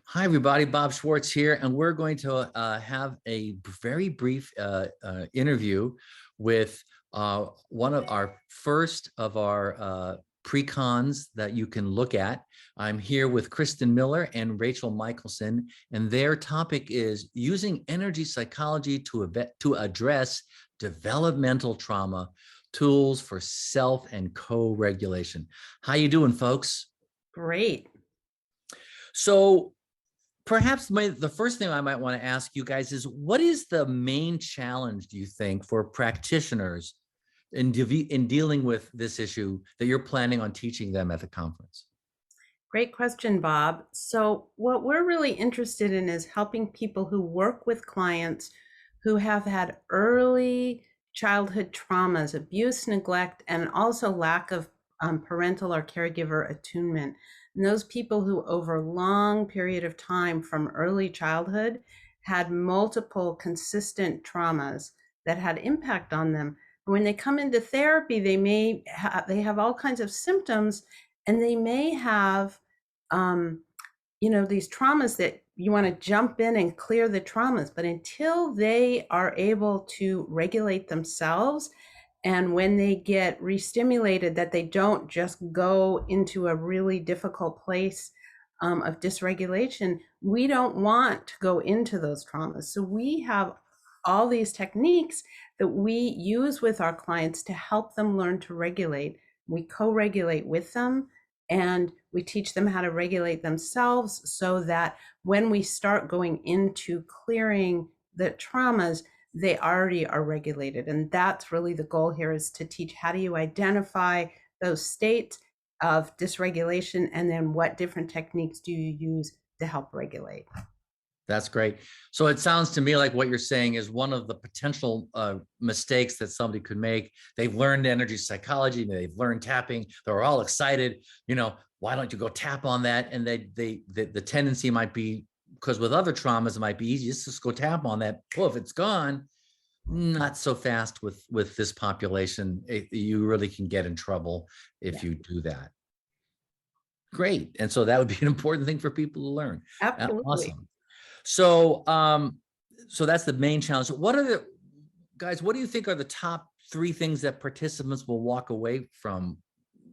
Hi, everybody. Bob Schwartz here, and we're going to have a very brief interview with one of our first of our pre-cons that you can look at. I'm here with Kristen Miller and Rachel Michelson, and their topic is using energy psychology to address developmental trauma, tools for self and co-regulation. How you doing, folks? Great. So perhaps the first thing I might want to ask you guys is, what is the main challenge, do you think, for practitioners in dealing with this issue that you're planning on teaching them at the conference? Great question, Bob. So, what we're really interested in is helping people who work with clients who have had early childhood traumas, abuse, neglect, and also lack of parental or caregiver attunement. And those people who, over a long period of time from early childhood, had multiple consistent traumas that had impact on them. When they come into therapy, they have all kinds of symptoms, and they may have these traumas that you want to jump in and clear the traumas, but until they are able to regulate themselves, and when they get re-stimulated, that they don't just go into a really difficult place of dysregulation, we don't want to go into those traumas. So we have all these techniques that we use with our clients to help them learn to regulate. We co-regulate with them, and we teach them how to regulate themselves so that when we start going into clearing the traumas, they already are regulated. And that's really the goal here, is to teach how do you identify those states of dysregulation, and then what different techniques do you use to help regulate. That's great. So it sounds to me like what you're saying is one of the potential mistakes that somebody could make. They've learned energy psychology, they've learned tapping, they're all excited. Why don't you go tap on that? And the tendency might be, because with other traumas, it might be easy, just go tap on that. If it's gone. Not so fast with this population. You really can get in trouble if you do that. Great. And so that would be an important thing for people to learn. Absolutely. Awesome. So that's the main challenge. What are the guys, what do you think are the top 3 things that participants will walk away from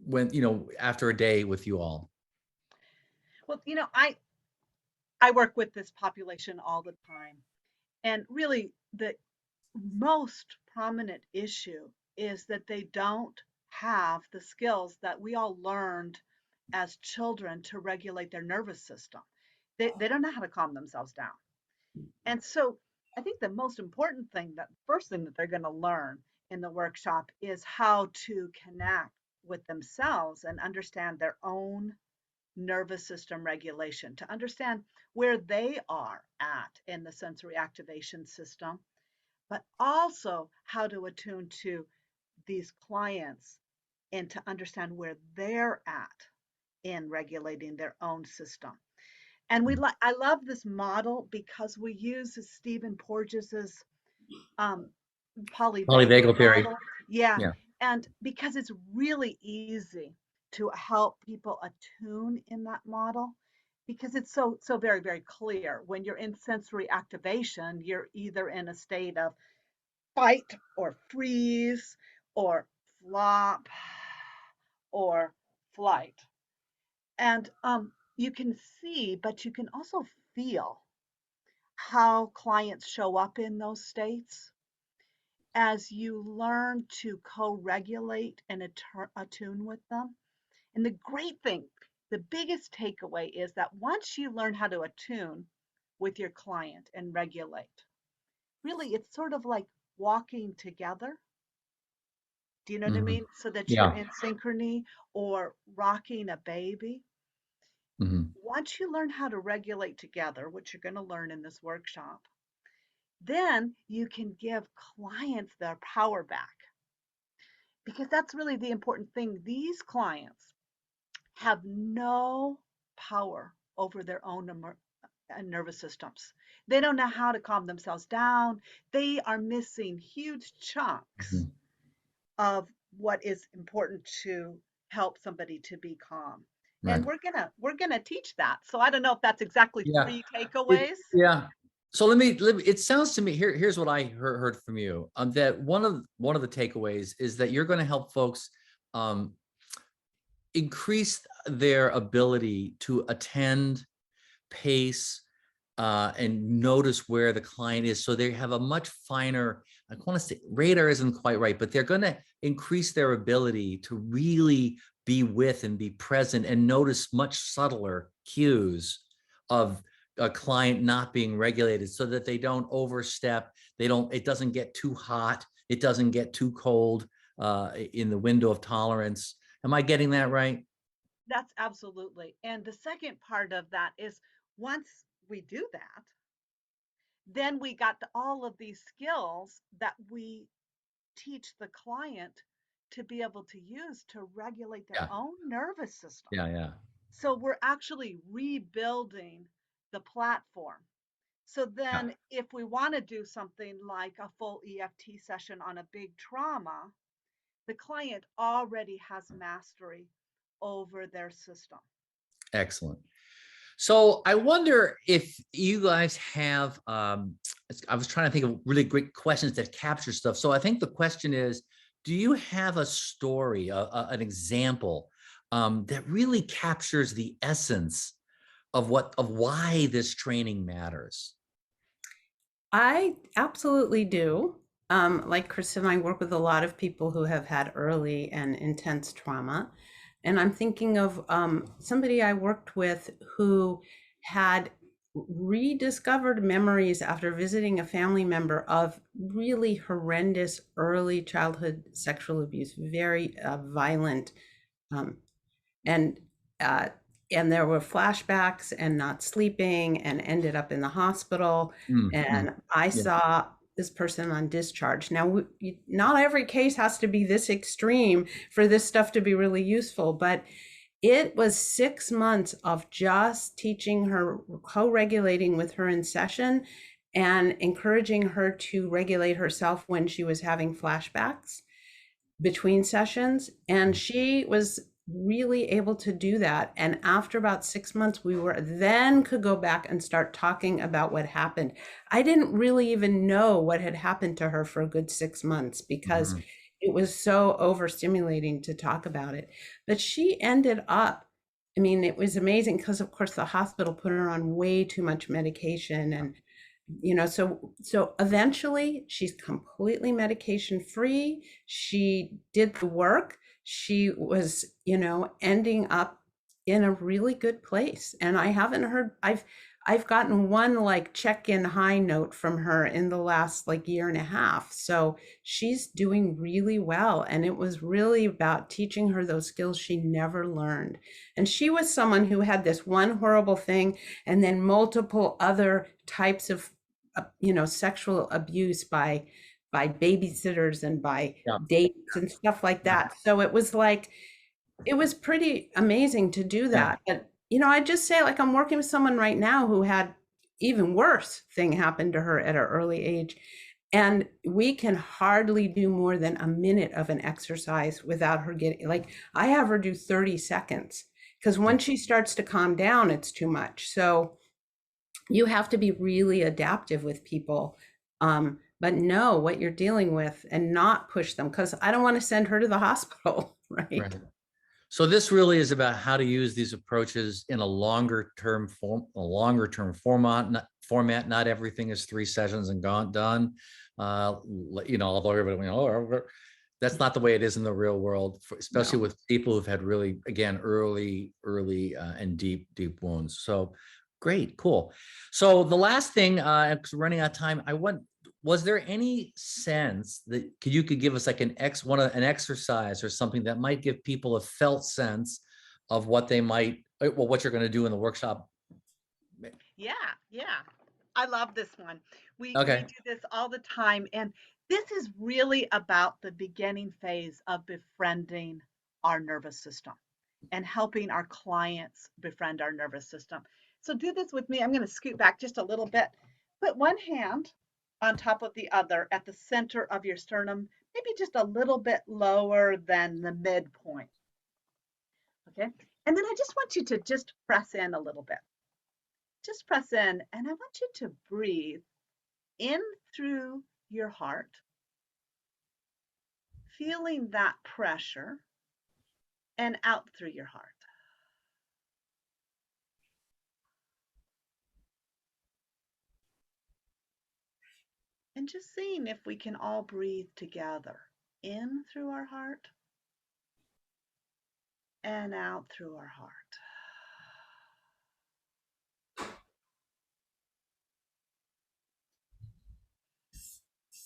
when, after a day with you all? Well, I work with this population all the time. And really, the most prominent issue is that they don't have the skills that we all learned as children to regulate their nervous system. They don't know how to calm themselves down. And so I think the most important thing, that first thing that they're going to learn in the workshop, is how to connect with themselves and understand their own nervous system regulation, to understand where they are at in the sensory activation system, but also how to attune to these clients and to understand where they're at in regulating their own system. And I love this model because we use Stephen Porges's polyvagal Polyvagal theory. model. Yeah. Yeah. And because it's really easy to help people attune in that model, because it's so very, very clear. When you're in sensory activation, you're either in a state of fight or freeze or flop or flight. And you can see, but you can also feel how clients show up in those states as you learn to co-regulate and attune with them. And the great thing, the biggest takeaway, is that once you learn how to attune with your client and regulate, really it's sort of like walking together. Do you know what I Mhm. mean? So that you're Yeah. in synchrony, or rocking a baby. Mhm. Once you learn how to regulate together, which you're going to learn in this workshop, then you can give clients their power back, because that's really the important thing. These clients have no power over their own nervous systems. They don't know how to calm themselves down. They are missing huge chunks Mhm. of what is important to help somebody to be calm. And Right. we're gonna teach that. So I don't know if that's exactly Yeah. three It, takeaways. yeah. So it sounds to me here's what I heard from you. That one of the takeaways is that you're going to help folks um, increase their ability to attend, pace, and notice where the client is. So they have a much finer, I want to say radar isn't quite right, but they're going to increase their ability to really be with and be present and notice much subtler cues of a client not being regulated so that they don't overstep. It doesn't get too hot. It doesn't get too cold in the window of tolerance. Am I getting that right? That's absolutely. And the second part of that is once we do that, then we got all of these skills that we teach the client to be able to use to regulate their Yeah. own nervous system. Yeah. Yeah. So we're actually rebuilding the platform. So Yeah. then, if we want to do something like a full EFT session on a big trauma, the client already has mastery over their system. Excellent. So I wonder if you guys have, I was trying to think of really great questions that capture stuff. So I think the question is, do you have a story, an example that really captures the essence of why this training matters? I absolutely do. Like Chris and I work with a lot of people who have had early and intense trauma. And I'm thinking of somebody I worked with who had rediscovered memories after visiting a family member of really horrendous early childhood sexual abuse, very violent. Um, and uh, and there were flashbacks and not sleeping and ended up in the hospital. Mm. And I Yeah. saw this person on discharge. Now, not every case has to be this extreme for this stuff to be really useful, but it was 6 months of just teaching her, co-regulating with her in session and encouraging her to regulate herself when she was having flashbacks between sessions. And she was really able to do that. And after about 6 months, we were then could go back and start talking about what happened. I didn't really even know what had happened to her for a good 6 months because Mhm. it was so overstimulating to talk about it. But she ended up, I mean, it was amazing because, of course, the hospital put her on way too much medication. And so eventually she's completely medication free. She did the work. She was, ending up in a really good place. And I haven't heard, I've gotten one like check-in high note from her in the last like year and a half. So she's doing really well. And it was really about teaching her those skills she never learned. And she was someone who had this one horrible thing and then multiple other types of sexual abuse by babysitters and by Yeah. dates and stuff like Yeah. that. So it was like it was pretty amazing to do Yeah. that. But I just say, like, I'm working with someone right now who had even worse thing happen to her at an early age, and we can hardly do more than a minute of an exercise without her getting, like, I have her do 30 seconds because Yeah. once she starts to calm down, it's too much. So you have to be really adaptive with people, but know what you're dealing with and not push them, because I don't want to send her to the hospital. Right. Right. So this really is about how to use these approaches in a longer term format. Not everything is 3 sessions and done. Although everybody, that's not the way it is in the real world, especially No. with people who've had really, again, early, and deep wounds. So great, cool. So the last thing, because we're running out of time, was there any sense that you could give us like an exercise or something that might give people a felt sense of what what you're going to do in the workshop? Yeah, yeah. I love this one. We Okay. do this all the time, and this is really about the beginning phase of befriending our nervous system and helping our clients befriend our nervous system. So do this with me. I'm going to scoot back just a little bit. Put one hand on top of the other at the center of your sternum, maybe just a little bit lower than the midpoint. Okay. And then I just want you to just press in a little bit. Just press in, and I want you to breathe in through your heart, feeling that pressure, and out through your heart. And just seeing if we can all breathe together, in through our heart and out through our heart.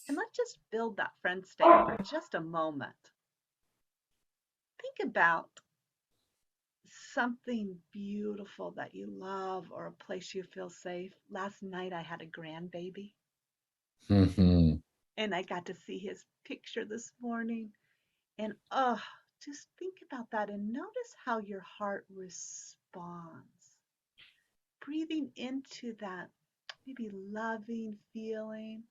And let's just build that friend state for just a moment. Think about something beautiful that you love or a place you feel safe. Last night I had a grandbaby Mhm. and I got to see his picture this morning. And just think about that and notice how your heart responds. Breathing into that maybe loving feeling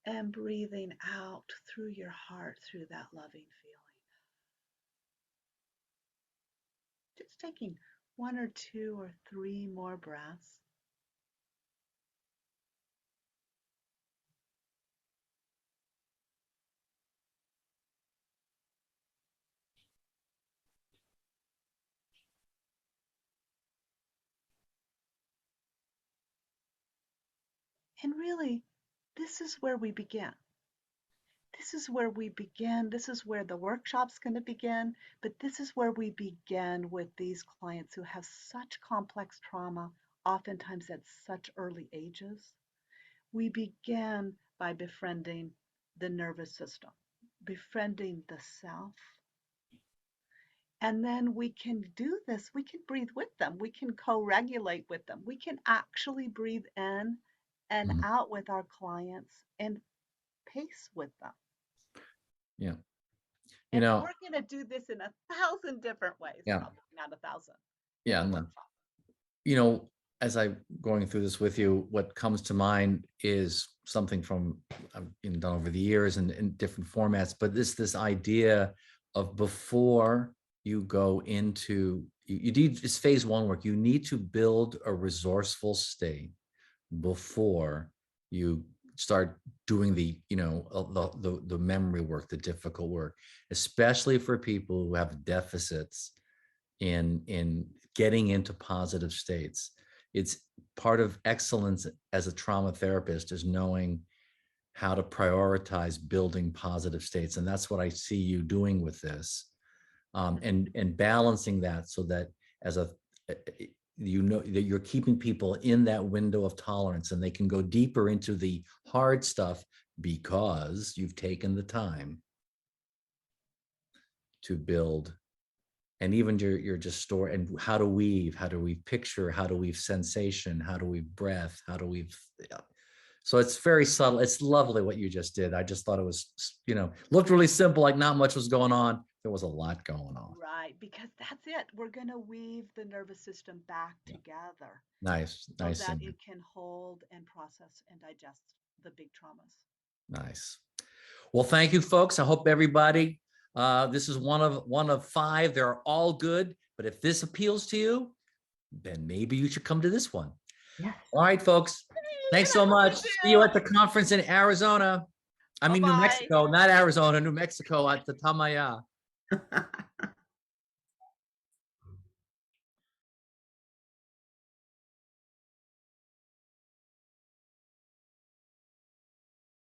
and breathing out through your heart through that loving feeling. Just taking 1 or 2 or 3 more breaths. And really, this is where we begin. This is where we begin. This is where the workshop's going to begin. But this is where we begin with these clients who have such complex trauma, oftentimes at such early ages. We begin by befriending the nervous system, befriending the self. And then we can do this. We can breathe with them. We can co-regulate with them. We can actually breathe in and Mhm. out with our clients and pace with them. Yeah. You And know, we're going to do this in 1,000 different ways, yeah. probably not 1,000 in Yeah. the No. workshop. You know, as I'm going through this with you, what comes to mind is something from I've done over the years and in different formats, but this idea of before you go into you need it's phase one work. You need to build a resourceful state before you start doing the the memory work, the difficult work, especially for people who have deficits in getting into positive states. It's part of excellence as a trauma therapist is knowing how to prioritize building positive states. And that's what I see you doing with this. And balancing that so that as a you know that you're keeping people in that window of tolerance and they can go deeper into the hard stuff because you've taken the time to build. And even your just store and how to weave picture, how to weave sensation, how to weave breath, how to weave. Yeah. So it's very subtle. It's lovely what you just did. I just thought it was, looked really simple, like not much was going on. There was a lot going on. Right, because that's it. We're going to weave the nervous system back Yeah. together Nice, so nice, that Cindy. it can hold and process and digest the big traumas. Nice. Well, thank you, folks. I hope everybody. This is one of 5. They're all good, but if this appeals to you, then maybe you should come to this one. Yes. All right, folks. Thanks so much. See you at the conference in Arizona. I mean, New Bye-bye. Mexico, not Arizona, New Mexico at the Tamaya.